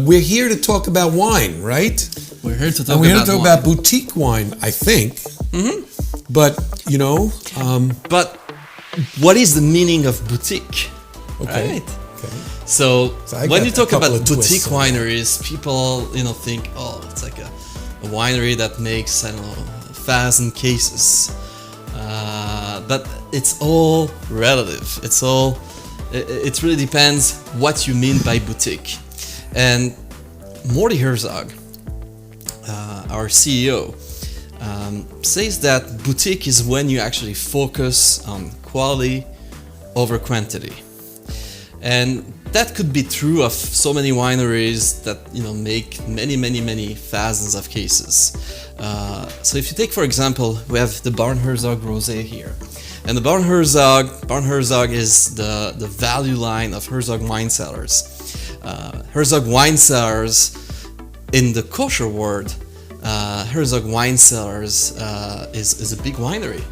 we're here to talk about wine, right? We're here to talk We're here to talk wine. about boutique wine, I think. But, But what is the meaning of boutique? okay. Right. Okay. So I when got you a talk couple about of boutique twists on that. wineries, people think, oh, it's like a winery that makes 1,000 cases. But it's all relative. It really depends what you mean by boutique. And Morty Herzog, our CEO, says that boutique is when you actually focus on quality over quantity. And that could be true of so many wineries that make many thousands of cases. So if you take, for example, we have the Barn Herzog Rosé here. And the Barn Herzog is the value line of Herzog Wine Cellars. Herzog Wine Cellars, in the kosher world, Herzog Wine Cellars is a big winery,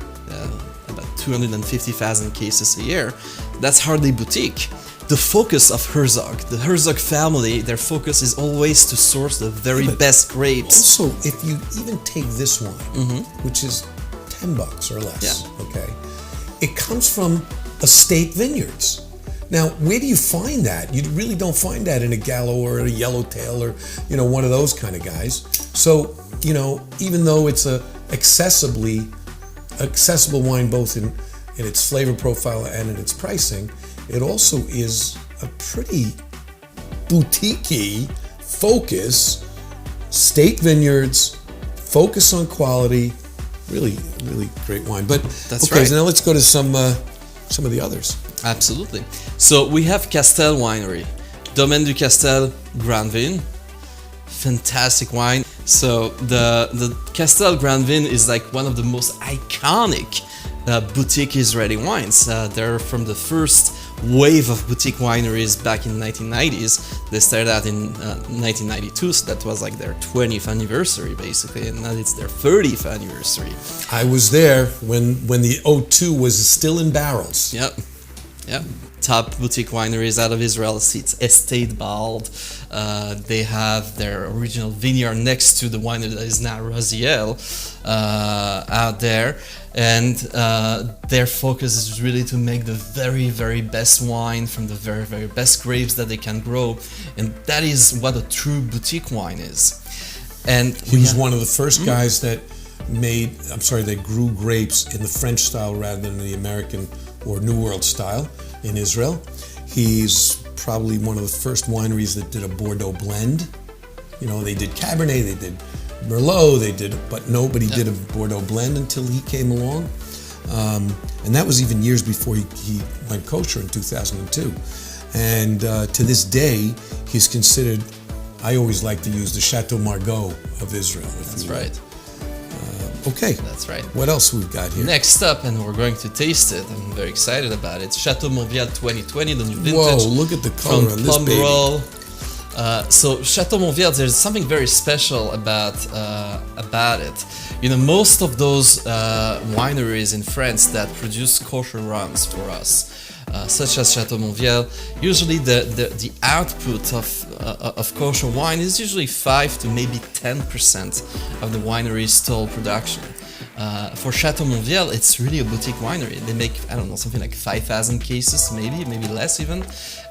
about 250,000 cases a year. That's hardly boutique. The focus of Herzog, the Herzog family, their focus is always to source the very best grapes. Also, if you even take this wine, which is $10 or less, okay, it comes from estate vineyards. Now, where do you find that? You really don't find that in a Gallo or a Yellowtail or, one of those kind of guys. So, even though it's a accessible wine both in its flavor profile and in its pricing, it also is a pretty boutique-y focus, state vineyards, focus on quality, really great wine. But That's okay, right. so now let's go to some of the others. Absolutely. So we have Castel Winery, Domaine du Castel Grand Vin, fantastic wine. So the Castel Grand Vin is like one of the most iconic boutique Israeli wines. They're from the first wave of boutique wineries back in the 1990s. They started out in 1992, so that was like their 20th anniversary basically, and now it's their 30th anniversary. I was there when the 02 was still in barrels. Yep. Top boutique wineries out of Israel. It's Estate Bald. They have their original vineyard next to the winery that is now Raziel out there. And their focus is really to make the very best wine from the very best grapes that they can grow. And that is what a true boutique wine is. And He was one of the first guys that grew grapes in the French style rather than the American or New World style in Israel. He's probably one of the first wineries that did a Bordeaux blend. They did Cabernet, they did Merlot, but nobody did a Bordeaux blend until he came along. And that was even years before he went kosher in 2002. And to this day, he's considered, I always like to use the Chateau Margaux of Israel. That's right. Okay. That's right. What else we've got here? Next up, and we're going to taste it. I'm very excited about it. Chateau Monvial 2020, the new vintage. Whoa, look at the color from on this baby. Pomerol. So Chateau Monvial, there's something very special about it. Most of those wineries in France that produce kosher runs for us, such as Chateau Monvial, usually the output of kosher wine is usually 5 to maybe 10% of the winery's total production. For Chateau Monvial, it's really a boutique winery. They make, something like 5,000 cases, maybe less even,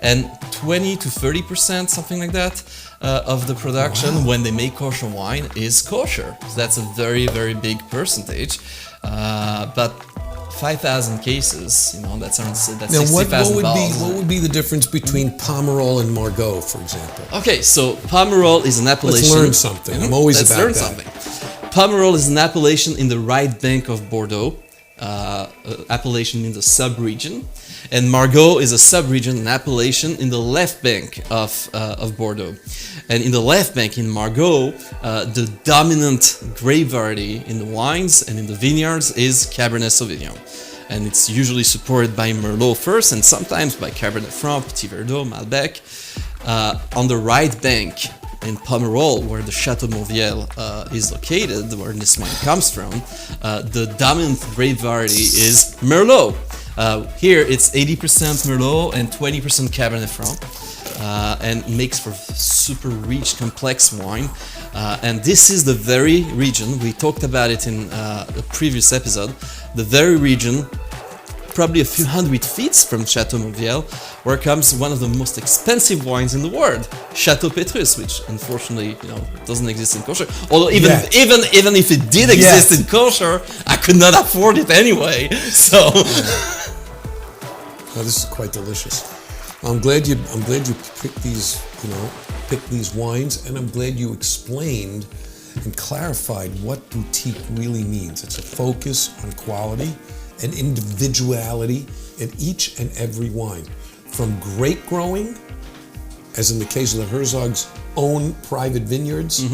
and 20 to 30%, something like that, of the production when they make kosher wine is kosher. So that's a very big percentage. But 5,000 cases, that's Now, what would be the difference between Pomerol and Margaux, for example? Okay, so Pomerol is an appellation. Let's learn something. I'm always Let's about learn that. something. Pomerol is an appellation in the right bank of Bordeaux. Appellation in the sub-region, and Margaux is a sub-region, an appellation in the left bank of Bordeaux. And in the left bank, in Margaux, the dominant grape variety in the wines and in the vineyards is Cabernet Sauvignon. And it's usually supported by Merlot first, and sometimes by Cabernet Franc, Petit Verdot, Malbec. On the right bank, in Pomerol, where the Chateau Monvial is located, where this wine comes from, the dominant grape variety is Merlot. Here it's 80% Merlot and 20% Cabernet Franc. and makes for super rich, complex wine. And this is the very region, we talked about it in a previous episode, the very region, probably a few hundred feet from Chateau Monvielle, where comes one of the most expensive wines in the world, Chateau Petrus, which unfortunately, doesn't exist in kosher. Although even if it did exist in kosher, I could not afford it anyway. So, this is quite delicious. I'm glad you picked these wines, and I'm glad you explained and clarified what boutique really means. It's a focus on quality and individuality in each and every wine. From grape growing, as in the case of the Herzog's own private vineyards,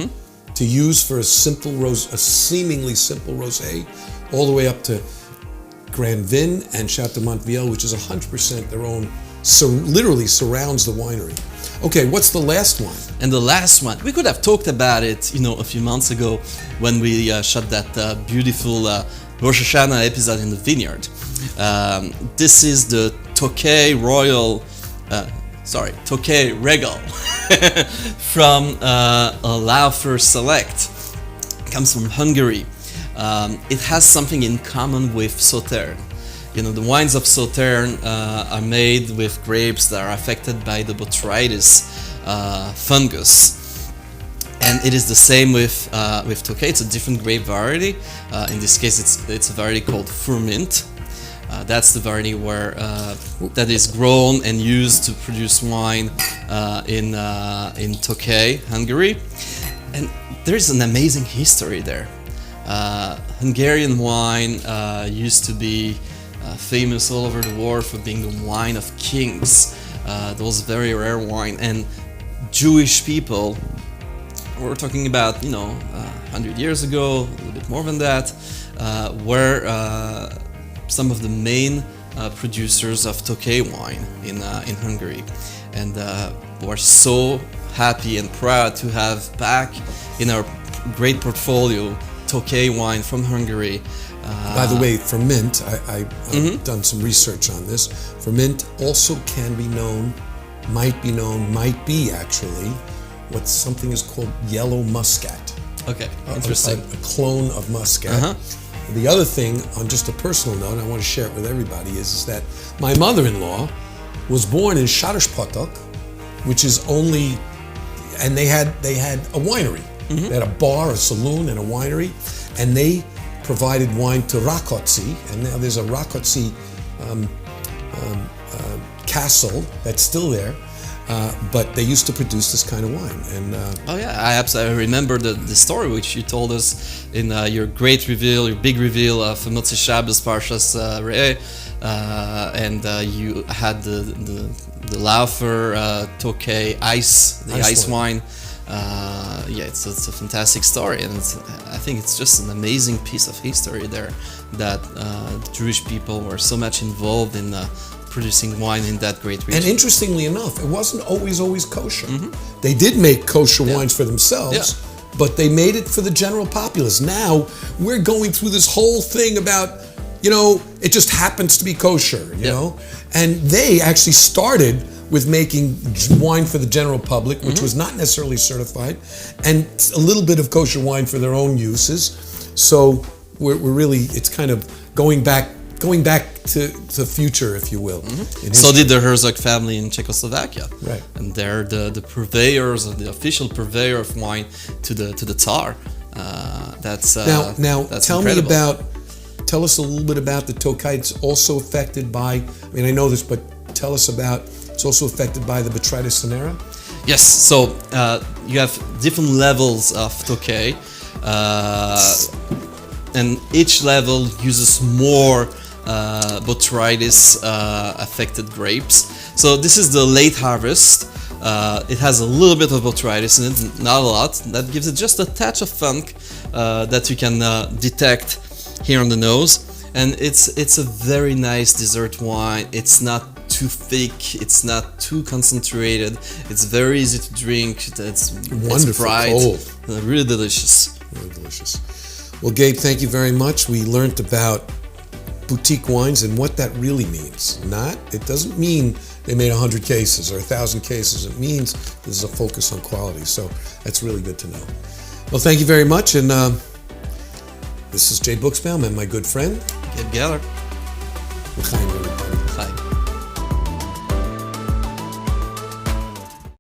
to use for a seemingly simple rosé, all the way up to Grand Vin and Chateau Monvielle, which is 100% their own, literally surrounds the winery. Okay, what's the last one? And the last one, we could have talked about it, a few months ago when we shot that beautiful Rosh Hashanah episode in the vineyard. This is the Tokay Tokay Regal from Laufer Select. It comes from Hungary. It has something in common with Sauternes. The wines of Sauternes are made with grapes that are affected by the botrytis fungus. And it is the same with Tokay. It's a different grape variety. In this case, it's a variety called Furmint. That's the variety that is grown and used to produce wine in Tokay, Hungary. And there is an amazing history there. Hungarian wine used to be famous all over the world for being the wine of kings. Those very rare wine. And Jewish people, we're talking about 100 years ago, a little bit more than that, were some of the main producers of Tokay wine in Hungary, and we're so happy and proud to have back in our great portfolio Tokay wine from Hungary. By the way, Furmint, I've done some research on this. Furmint also might be actually, what something is called yellow muscat. Okay, interesting. A clone of muscat. The other thing, on just a personal note, I want to share it with everybody, is that my mother-in-law was born in Szarospatak, which is and they had a winery. They had a bar, a saloon, and a winery, and they provided wine to Rákóczi, and now there's a Rákóczi castle that's still there. But they used to produce this kind of wine, and I remember the story which you told us in your great reveal, your big reveal of Motzi Shabbos Parshas Re'eh, and you had the Laufer Tokay ice wine. It's a fantastic story, and I think it's just an amazing piece of history there that the Jewish people were so much involved in producing wine in that great region. And interestingly enough, it wasn't always kosher. They did make kosher wines for themselves, but they made it for the general populace. Now we're going through this whole thing about, it just happens to be kosher, you know? And they actually started with making wine for the general public, which was not necessarily certified, and a little bit of kosher wine for their own uses. So we're really, it's kind of going back to the future, if you will. So did the Herzog family in Czechoslovakia, right? And they're the purveyors, or the official purveyor of wine to the Tsar. That's tell incredible. Tell us a little bit about the Tokay. It's also affected by. I know this, but tell us about. It's also affected by the botrytis cinerea. Yes. So you have different levels of Tokay, and each level uses more botrytis affected grapes. So this is the late harvest. It has a little bit of botrytis in it, not a lot. That gives it just a touch of funk that you can detect here on the nose. And it's a very nice dessert wine. It's not too thick. It's not too concentrated. It's very easy to drink. It's bright. Cold. Really delicious. Really delicious. Well, Gabe, thank you very much. We learned about boutique wines and what that really means. It doesn't mean they made 100 cases or 1,000 cases. It means there's a focus on quality. So that's really good to know. Well, thank you very much. And this is Jay Buchsbaum and my good friend, Gabe Geller. L'chaim, everybody. Hi.